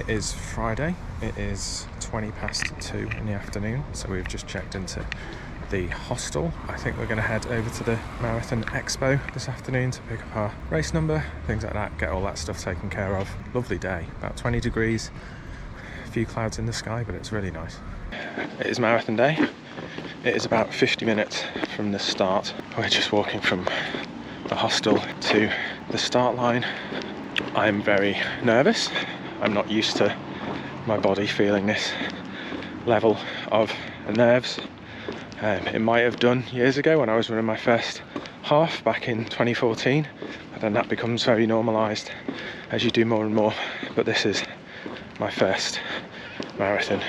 It is Friday, it is 20 past 2 in the afternoon, so we've just checked into the hostel. I think we're going to head over to the Marathon Expo this afternoon to pick up our race number, things like that, get all that stuff taken care of. Lovely day, about 20 degrees, a few clouds in the sky, but it's really nice. It is marathon day. It is about 50 minutes from the start. We're just walking from the hostel to the start line. I'm very nervous. I'm not used to my body feeling this level of nerves. It might have done years ago when I was running my first half back in 2014, but then that becomes very normalised as you do more and more. But this is my first marathon,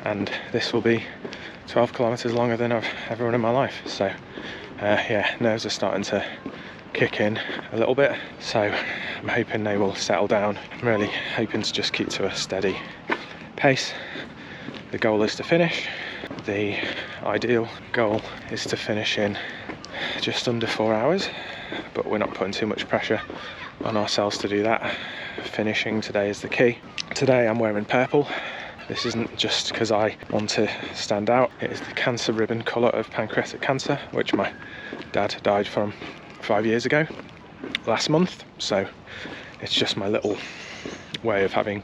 and this will be 12 kilometres longer than I've ever run in my life. So yeah, nerves are starting to kick in a little bit, so I'm hoping they will settle down. I'm really hoping to just keep to a steady pace. The goal is to finish. The ideal goal is to finish in just under 4 hours, but we're not putting too much pressure on ourselves to do that. Finishing today is the key. Today I'm wearing purple. This isn't just because I want to stand out. It is the cancer ribbon colour of pancreatic cancer, which my dad died from 5 years ago, last month. So it's just my little way of having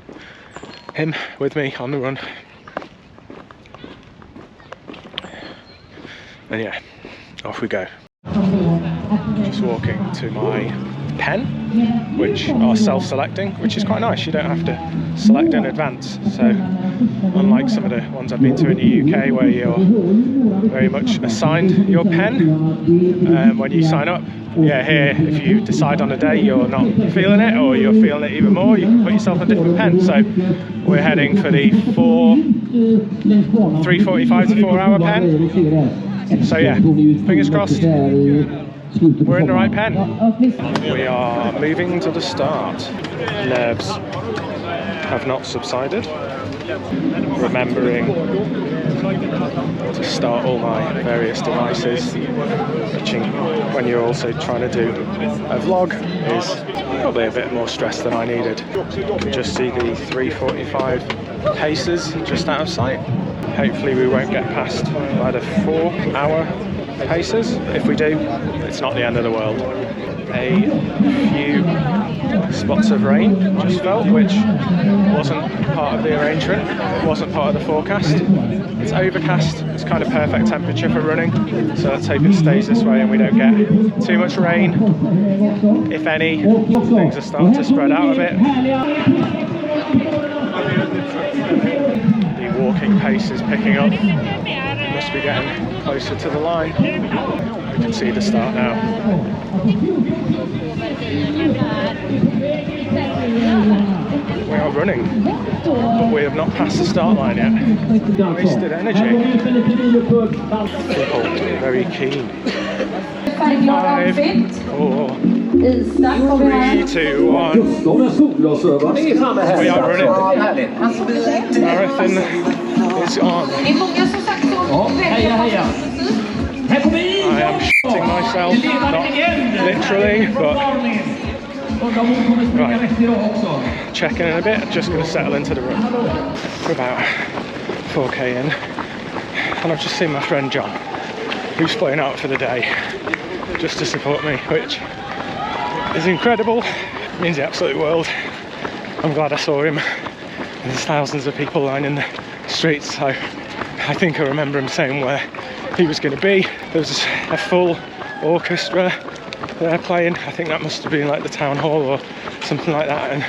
him with me on the run. And yeah, off we go. Just walking to my pen, which are self-selecting, which is quite nice. You don't have to select in advance, so unlike some of the ones I've been to in the UK where you're very much assigned your pen when you sign up. Yeah, here if you decide on a day you're not feeling it, or you're feeling it even more, you can put yourself a different pen. So we're heading for the 3:45 to 4 hour pen. So yeah, fingers crossed we're in the right pen. We are moving to the start. Nerves have not subsided. Remembering to start all my various devices, which when you're also trying to do a vlog is probably a bit more stress than I needed. You can just see the 3:45 paces just out of sight. Hopefully we won't get past by the 4 hour paces. If we do, it's not the end of the world. A few spots of rain just fell, which wasn't part of the arrangement, it wasn't part of the forecast. It's overcast, it's kind of perfect temperature for running, so let's hope it stays this way and we don't get too much rain. If any, things are starting to spread out a bit. The walking pace is picking up. Must be getting closer to the line. We can see the start now. We are running, but we have not passed the start line yet. Wasted energy. People very keen. 5, 4, 3, 2, 1. We are running. Marathon is on. I am shitting myself, not literally, but right, checking in a bit. I'm just going to settle into the run. We're about 4k in, and I've just seen my friend John, who's flying out for the day just to support me, which is incredible. It means the absolute world. I'm glad I saw him. There's thousands of people lining the streets, so I think I remember him saying where he was going to be. There was a full orchestra there playing. I think that must have been like the town hall or something like that, and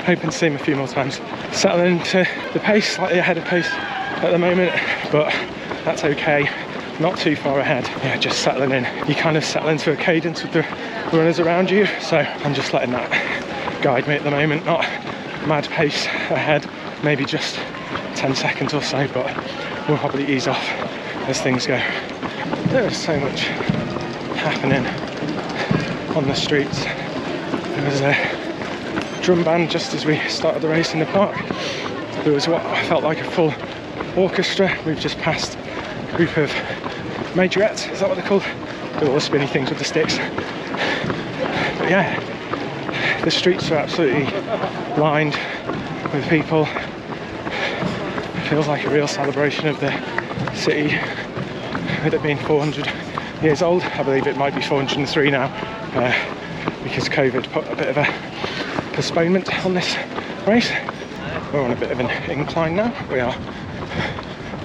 hoping to see him a few more times. Settling into the pace, slightly ahead of pace at the moment, but that's okay. Not too far ahead. Yeah, just settling in. You kind of settle into a cadence with the runners around you, so I'm just letting that guide me at the moment. Not mad pace ahead, maybe just 10 seconds or so, but we'll probably ease off as things go. There is so much happening on the streets. There was a drum band just as we started the race in the park. There was what I felt like a full orchestra. We've just passed a group of majorettes, is that what they're called? Do all the spinny things with the sticks. But yeah, the streets are absolutely lined with people. Feels like a real celebration of the city, with it being 400 years old. I believe it might be 403 now, because COVID put a bit of a postponement on this race. We're on a bit of an incline now. We are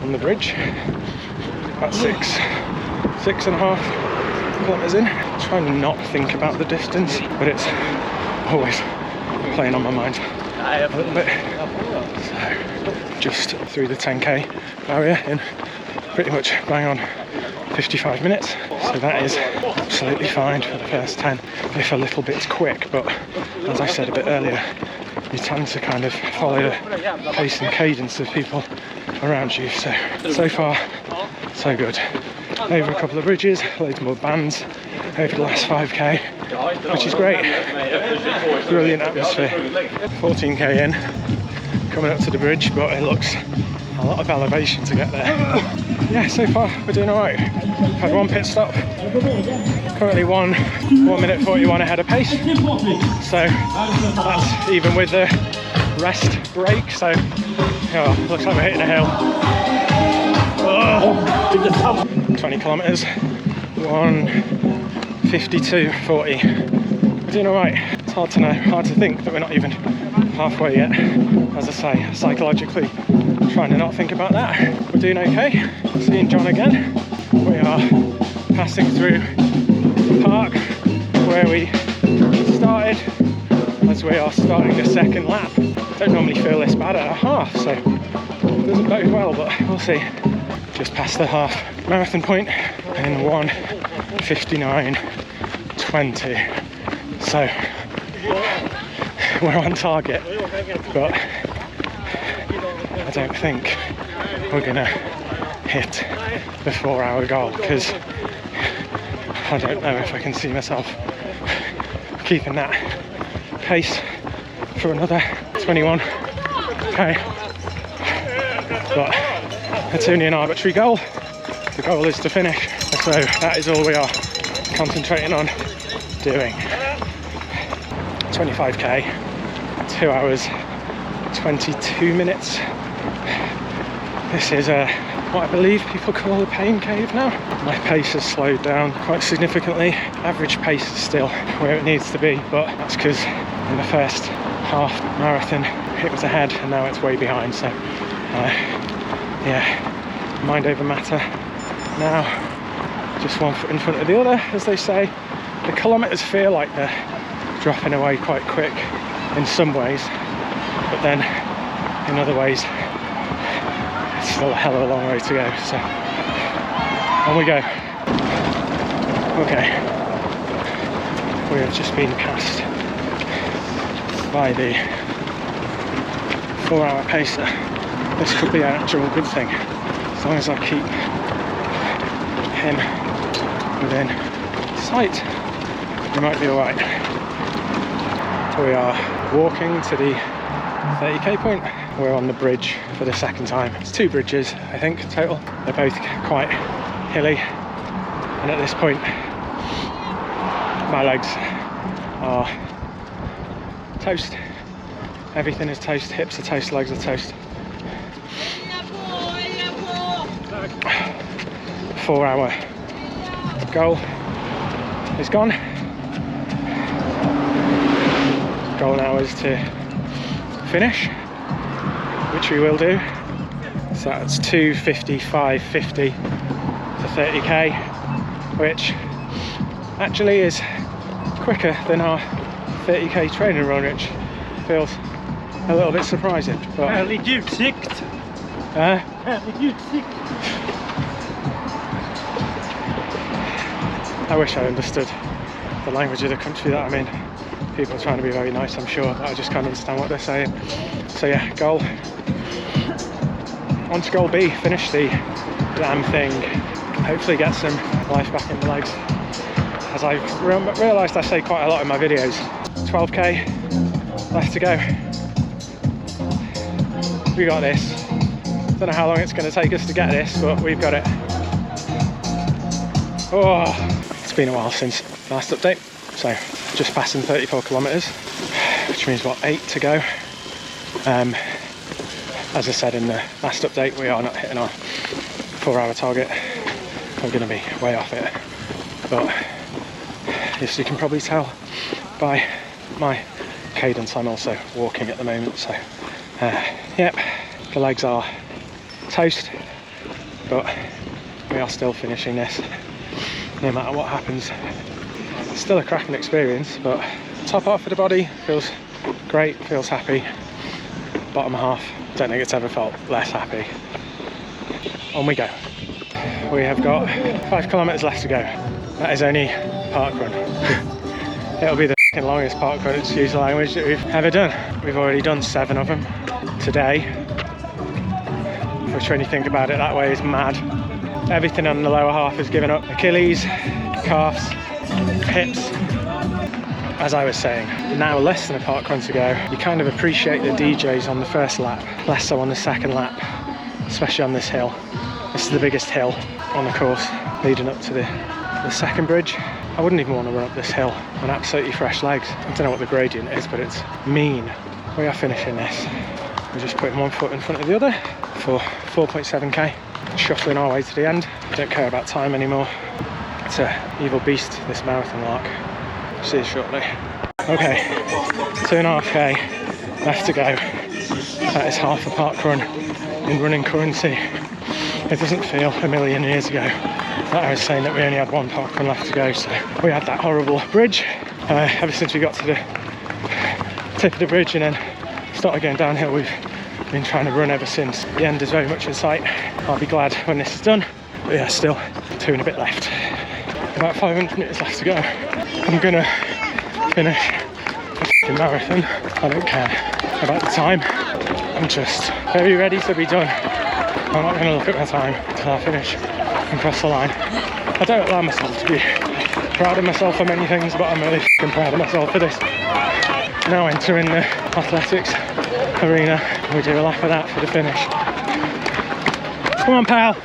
on the bridge at 6.5 kilometres in. Trying to not think about the distance, but it's always playing on my mind a little bit. So just through the 10k barrier in pretty much bang on 55 minutes. So that is absolutely fine for the first 10, if a little bit quick, but as I said a bit earlier, you tend to kind of follow the pace and cadence of people around you. So far, so good. Over a couple of bridges, loads more bands over the last 5k, which is great. Brilliant atmosphere. 14k in, coming up to the bridge, but it looks a lot of elevation to get there. Yeah, so far we're doing alright. Had one pit stop, currently 1 minute 41 ahead of pace, so that's even with the rest break. So yeah, looks like we're hitting a hill. 20 kilometres, 1:52:40. We're doing alright. It's hard to know, hard to think that we're not even halfway yet. As I say, psychologically trying to not think about that. We're doing okay. Seeing John again. We are passing through the park where we started, as we are starting the second lap. Don't normally feel this bad at a half, so it doesn't bode well, but we'll see. Just past the half marathon point in 1:59:20. So we're on target, but I don't think we're gonna hit the 4-hour goal, because I don't know if I can see myself keeping that pace for another 21k. But it's only an arbitrary goal. The goal is to finish, so that is all we are concentrating on doing. 25k, 2 hours 22 minutes. This is what I believe people call a pain cave now. My pace has slowed down quite significantly. Average pace is still where it needs to be, but that's because in the first half marathon it was ahead and now it's way behind. So yeah, mind over matter now. Just one foot in front of the other, as they say. The kilometres feel like they're dropping away quite quick in some ways, but then in other ways it's still a hell of a long way to go. So on we go. Okay, we have just been passed by the 4-hour pacer. This could be an actual good thing, as long as I keep him within sight. We might be alright. We are walking to the 30k point. We're on the bridge for the second time. It's 2 bridges, I think, total. They're both quite hilly, and at this point my legs are toast. Everything is toast. Hips are toast, legs are toast. 4-hour goal is gone. Goal now is to finish, which we will do. So that's 2:55:50 to 30k, which actually is quicker than our 30k training run, which feels a little bit surprising. But Härlig utsikt! Härlig utsikt! I wish I understood the language of the country that I'm in. People are trying to be very nice, I'm sure, but I just can't understand what they're saying. So yeah, goal. On to goal B, finish the damn thing. Hopefully get some life back in the legs. As I've realised I say quite a lot in my videos. 12k left to go. We got this. Don't know how long it's going to take us to get this, but we've got it. Oh, it's been a while since last update. So just passing 34 kilometres, which means what, 8 to go. As I said in the last update, we are not hitting our 4-hour target. We're going to be way off it, but as you can probably tell by my cadence, I'm also walking at the moment, so yep, the legs are toast, but we are still finishing this no matter what happens. It's still a cracking experience, but top half of the body feels great, feels happy. Bottom half, don't think it's ever felt less happy. On we go. We have got 5 kilometers left to go. That is only park run. It'll be the longest park run, excuse the language, that we've ever done. We've already done 7 of them today, which when you think about it that way is mad. Everything on the lower half is given up. Achilles, calves, hips. As I was saying, now less than a park run to go. You kind of appreciate the DJs on the first lap, less so on the second lap, especially on this hill. This is the biggest hill on the course, leading up to the second bridge. I wouldn't even want to run up this hill on absolutely fresh legs. I don't know what the gradient is, but it's mean. We are finishing this. We're just putting one foot in front of the other for 4.7k, shuffling our way to the end. I don't care about time anymore. It's an evil beast, this marathon lark. See you shortly. Okay, 2.5k left to go. That is half a park run in running currency. It doesn't feel a million years ago that I was saying that we only had 1 park run left to go. So we had that horrible bridge ever since we got to the tip of the bridge and then started going downhill. We've been trying to run ever since. The end is very much in sight. I'll be glad when this is done. But yeah, still 2 and a bit left. About 500 meters left to go. I'm gonna finish the marathon. I don't care about the time. I'm just very ready to be done. I'm not gonna look at my time until I finish and cross the line. I don't allow myself to be proud of myself for many things, but I'm really proud of myself for this. Now entering the athletics arena. We do a lap of that for the finish. Come on, pal.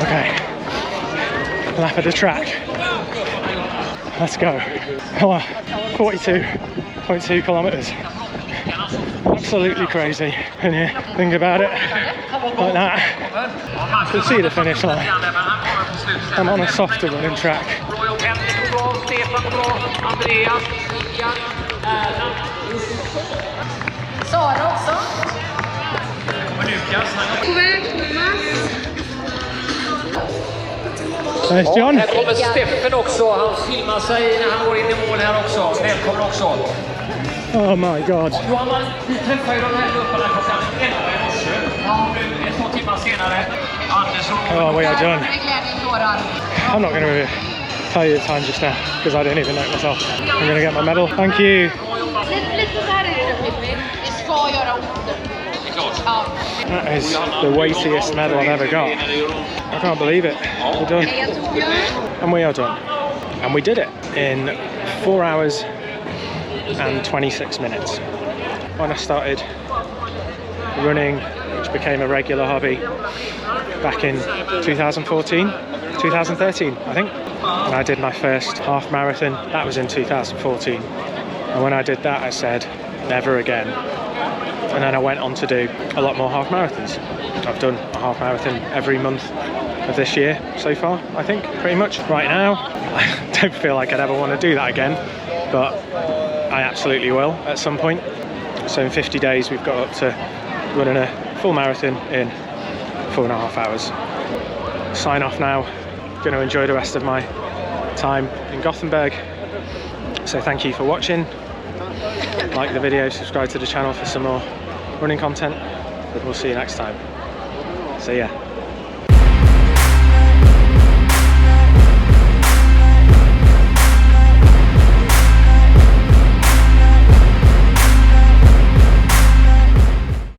Okay. Lap of the track. Let's go. Oh, 42.2 kilometers. Absolutely crazy. Can you think about it like that? You can see the finish line. I'm on a softer running track. Nice, John. Här kommer Steffen också. Han filmar sig när han går in i mål här också. Välkommen också. Oh my god. Johan, vi träffade ju de här grupperna klockan 11 i morse. Ja, nu 2 timmar senare. Anders och... Oh, we are done. I'm not going to tell you the time just now because I don't even know it myself. I'm going to get my medal. Thank you. That is the weightiest medal I've ever got. I can't believe it. We're done. And we are done. And we did it in 4 hours and 26 minutes. When I started running, which became a regular hobby back in 2013, I think. And I did my first half marathon, that was in 2014. And when I did that, I said, never again. And then I went on to do a lot more half marathons. I've done a half marathon every month of this year so far, I think, pretty much. Right now, I don't feel like I'd ever want to do that again, but I absolutely will at some point. So in 50 days, we've got up to running a full marathon in 4.5 hours. Sign off now. Going to enjoy the rest of my time in Gothenburg. So thank you for watching. Like the video, subscribe to the channel for some more running content, and we'll see you next time. See ya.